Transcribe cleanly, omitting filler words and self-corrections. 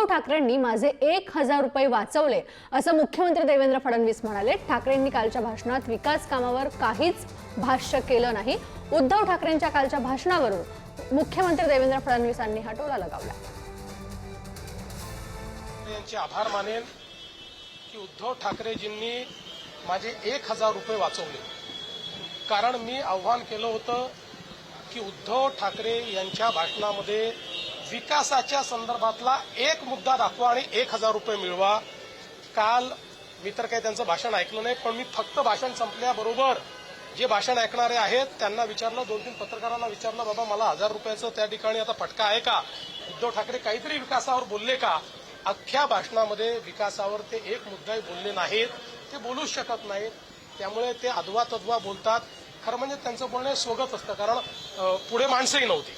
ठाकरेंनी माझे 1000 रुपये वाचवले असं मुख्यमंत्री देवेंद्र फडणवीस म्हणाले। ठाकरेंनी कालच्या भाषणात विकास कामावर काहीच भाष्य केलं नाही। उद्धव ठाकरेंच्या कालच्या भाषणावरून मुख्यमंत्री देवेंद्र फडणवीसांनी हा टोला लगावला। यांचे आभार मानेन की उद्धव ठाकरेजींनी माझे 1000 रुपये वाचवले, कारण मी आव्हान केलं होतं की उद्धव ठाकरे यांच्या भाषणामध्ये विकासाच्या संदर्भातला एक मुद्दा दाखवा आणि 1000 रुपये मिळवा। काल मी तर काही त्यांचं भाषण ऐकलं नाही, पण मी फक्त भाषण संपल्याबरोबर जे भाषण ऐकणारे आहेत त्यांना विचारलं, 2-3 पत्रकारांना विचारलं, बाबा मला 1000 रुपयाचं त्या ठिकाणी आता फटका आहे का? उद्धव ठाकरे काहीतरी विकासावर बोलले का? अख्ख्या भाषणामध्ये विकासावर ते एक मुद्दाही बोलले नाहीत, ते बोलूच शकत नाहीत। त्यामुळे ते अधवा तद्वा बोलतात। खरं म्हणजे त्यांचं बोलणं स्वगत असतं, कारण पुढे माणसंही नव्हती।